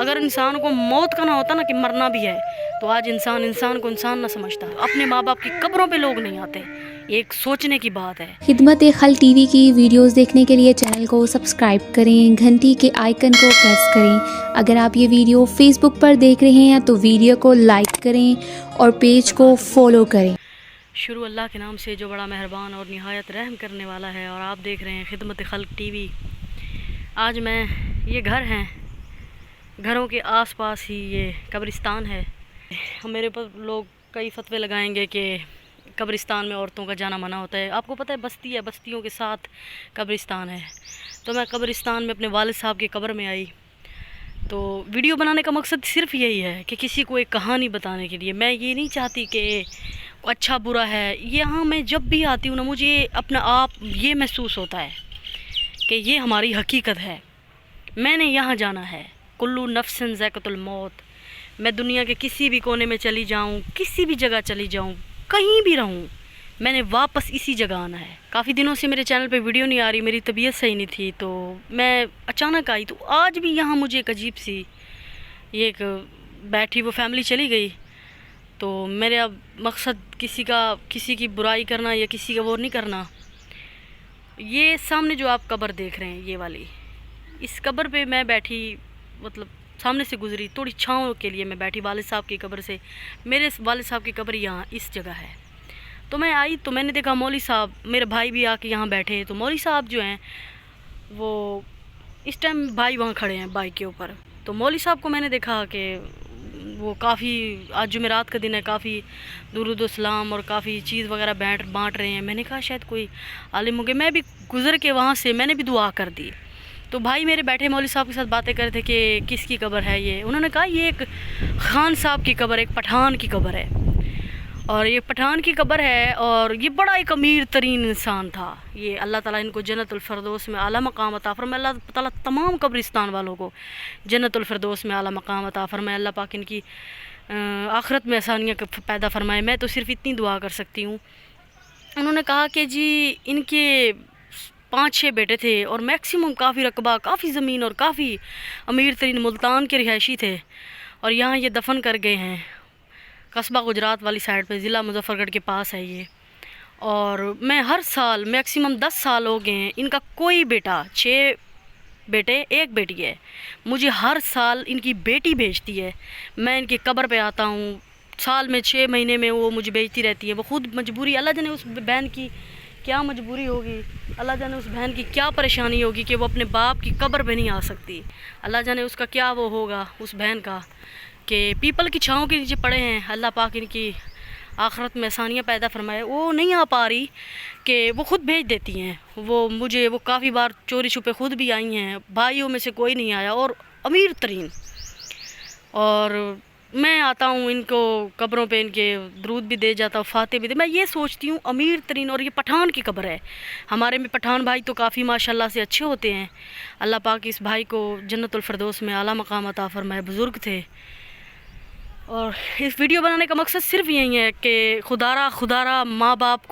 اگر انسان کو موت کا نہ ہوتا نا کہ مرنا بھی ہے تو آج انسان کو انسان نہ سمجھتا. اپنے ماں باپ کی قبروں پہ لوگ نہیں آتے. یہ ایک سوچنے کی بات ہے. خدمت خلق ٹی وی کی ویڈیوز دیکھنے کے لیے چینل کو سبسکرائب کریں، گھنٹی کے آئیکن کو پریس کریں. اگر آپ یہ ویڈیو فیس بک پر دیکھ رہے ہیں تو ویڈیو کو لائک کریں اور پیج کو فالو کریں. شروع اللہ کے نام سے جو بڑا مہربان اور نہایت رحم کرنے والا ہے. اور آپ دیکھ رہے ہیں خدمت خلق ٹی وی. آج میں یہ گھر ہیں، گھروں کے آس پاس ہی یہ قبرستان ہے. میرے پر لوگ کئی فتوے لگائیں گے کہ قبرستان میں عورتوں کا جانا منع ہوتا ہے. آپ کو پتہ ہے بستی ہے، بستیوں کے ساتھ قبرستان ہے. تو میں قبرستان میں اپنے والد صاحب کی قبر میں آئی. تو ویڈیو بنانے کا مقصد صرف یہی ہے کہ کسی کو ایک کہانی بتانے کے لیے. میں یہ نہیں چاہتی کہ اچھا برا ہے. یہاں میں جب بھی آتی ہوں نا مجھے اپنا آپ یہ محسوس ہوتا ہے کہ یہ ہماری حقیقت ہے. میں نے یہاں جانا ہے. کلو نفس ذائقۃ الموت. میں دنیا کے کسی بھی کونے میں چلی جاؤں، کسی بھی جگہ چلی جاؤں، کہیں بھی رہوں، میں نے واپس اسی جگہ آنا ہے. کافی دنوں سے میرے چینل پہ ویڈیو نہیں آ رہی، میری طبیعت صحیح نہیں تھی تو میں اچانک آئی. تو آج بھی یہاں مجھے ایک عجیب سی یہ ایک بیٹھی، وہ فیملی چلی گئی. تو میرا مقصد کسی کی برائی کرنا یا کسی کا وہ نہیں کرنا. یہ سامنے جو آپ قبر دیکھ رہے ہیں یہ والی، اس قبر پہ میں بیٹھی، مطلب سامنے سے گزری، تھوڑی چھاؤں کے لیے میں بیٹھی والد صاحب کی قبر سے. میرے والد صاحب کی قبر یہاں اس جگہ ہے. تو میں آئی تو میں نے دیکھا مولوی صاحب، میرے بھائی بھی آ کے یہاں بیٹھے. تو مولوی صاحب جو ہیں وہ اس ٹائم بھائی وہاں کھڑے ہیں بائک کے اوپر. تو مولوی صاحب کو میں نے دیکھا کہ وہ کافی، آج جمعرات کا دن ہے، کافی درود و سلام اور کافی چیز وغیرہ بانٹ رہے ہیں. میں نے کہا شاید کوئی عالم ہو گئے. میں بھی گزر کے وہاں سے میں نے بھی دعا کر دی. تو بھائی میرے بیٹھے مولوی صاحب کے ساتھ باتیں کر رہے تھے کہ کس کی قبر ہے یہ. انہوں نے کہا یہ ایک خان صاحب کی قبر ہے، ایک پٹھان کی قبر ہے. اور یہ پٹھان کی قبر ہے اور یہ بڑا ایک امیر ترین انسان تھا. یہ اللہ تعالیٰ ان کو جنت الفردوس میں اعلیٰ مقام عطا فرمائے. اللہ تعالیٰ تمام قبرستان والوں کو جنت الفردوس میں اعلیٰ مقام عطا فرمائے. اللہ پاک ان کی آخرت میں آسانیاں پیدا فرمائے. میں تو صرف اتنی دعا کر سکتی ہوں. انہوں نے کہا کہ جی ان کے 5-6 بیٹے تھے اور میکسیمم کافی رقبہ، کافی زمین اور کافی امیر ترین ملتان کے رہائشی تھے. اور یہاں یہ دفن کر گئے ہیں قصبہ گجرات والی سائڈ پہ، ضلع مظفر گڑھ کے پاس ہے یہ. اور میں ہر سال میکسیمم 10 سال ہو گئے ہیں، ان کا کوئی بیٹا، 6 بیٹے 1 بیٹی ہے، مجھے ہر سال ان کی بیٹی بھیجتی ہے. میں ان کی قبر پہ آتا ہوں، سال میں 6 مہینے میں وہ مجھے بھیجتی رہتی ہے. وہ خود مجبوری، اللہ جانے اس بہن کی کیا مجبوری ہوگی، اللہ جانے اس بہن کی کیا پریشانی ہوگی کہ وہ اپنے باپ کی قبر پہ نہیں آ سکتی. اللہ جانے اس کا کیا وہ ہوگا اس بہن کا کہ پیپل کی چھاؤں کے نیچے پڑے ہیں. اللہ پاک ان کی آخرت میں آسانیاں پیدا فرمائے. وہ نہیں آ پا رہی کہ وہ خود بھیج دیتی ہیں. وہ کافی بار چوری چھپے خود بھی آئی ہیں. بھائیوں میں سے کوئی نہیں آیا اور امیر ترین. اور میں آتا ہوں ان کو قبروں پہ ان کے درود بھی دے جاتا ہوں، فاتح بھی دے. میں یہ سوچتی ہوں امیر ترین، اور یہ پٹھان کی قبر ہے. ہمارے میں پٹھان بھائی تو کافی ماشاءاللہ سے اچھے ہوتے ہیں. اللہ پاک اس بھائی کو جنت الفردوس میں اعلیٰ مقام عطا فرمائے. بزرگ تھے. اور اس ویڈیو بنانے کا مقصد صرف یہی ہے کہ خدارا ماں باپ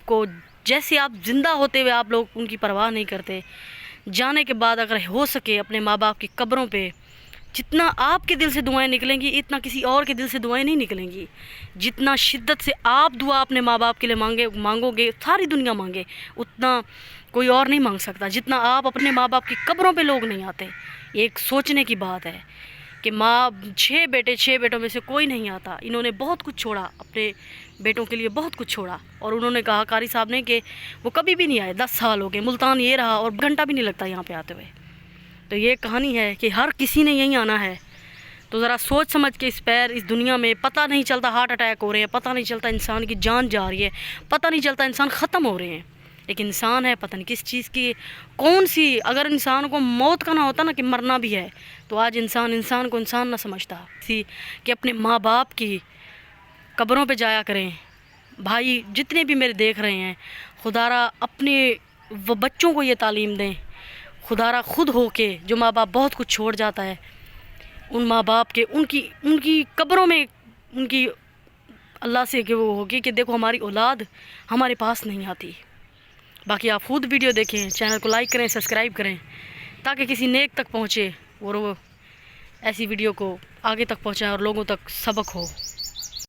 کو جیسے آپ زندہ ہوتے ہوئے آپ لوگ ان کی پرواہ نہیں کرتے، جانے کے بعد اگر ہو سکے اپنے ماں باپ کی قبروں پہ جتنا آپ کے دل سے دعائیں نکلیں گی اتنا کسی اور کے دل سے دعائیں نہیں نکلیں گی. جتنا شدت سے آپ دعا اپنے ماں باپ کے لیے مانگو گے، ساری دنیا مانگے، اتنا کوئی اور نہیں مانگ سکتا جتنا آپ اپنے ماں باپ کی قبروں پہ لوگ نہیں آتے. ایک سوچنے کی بات ہے کہ 6 بیٹوں میں سے کوئی نہیں آتا. انہوں نے بہت کچھ چھوڑا، اپنے بیٹوں کے لیے بہت کچھ چھوڑا. اور انہوں نے کہا قاری صاحب نے کہ وہ کبھی بھی نہیں آئے. 10 سال ہو گئے، ملتان یہ رہا اور گھنٹہ بھی نہیں لگتا یہاں پہ آتے ہوئے. تو یہ کہانی ہے کہ ہر کسی نے یہیں آنا ہے. تو ذرا سوچ سمجھ کے اس دنیا میں پتہ نہیں چلتا ہارٹ اٹیک ہو رہے ہیں، پتہ نہیں چلتا انسان کی جان جا رہی ہے، پتہ نہیں چلتا انسان ختم ہو رہے ہیں. ایک انسان ہے، پتہ نہیں کس چیز کی کون سی، اگر انسان کو موت کا نہ ہوتا نا کہ مرنا بھی ہے تو آج انسان کو انسان نہ سمجھتا. کہ اپنے ماں باپ کی قبروں پہ جایا کریں. بھائی جتنے بھی میرے دیکھ رہے ہیں، خدارا اپنے وہ بچوں کو یہ تعلیم دیں. خدارا خود ہو کے جو ماں باپ بہت کچھ چھوڑ جاتا ہے، ان ماں باپ کے ان کی قبروں میں ان کی اللہ سے کہ وہ ہوگی کہ دیکھو ہماری اولاد ہمارے پاس نہیں آتی. باقی آپ خود ویڈیو دیکھیں، چینل کو لائک کریں، سبسکرائب کریں تاکہ کسی نیک تک پہنچے. اور وہ ایسی ویڈیو کو آگے تک پہنچائیں اور لوگوں تک سبق ہو.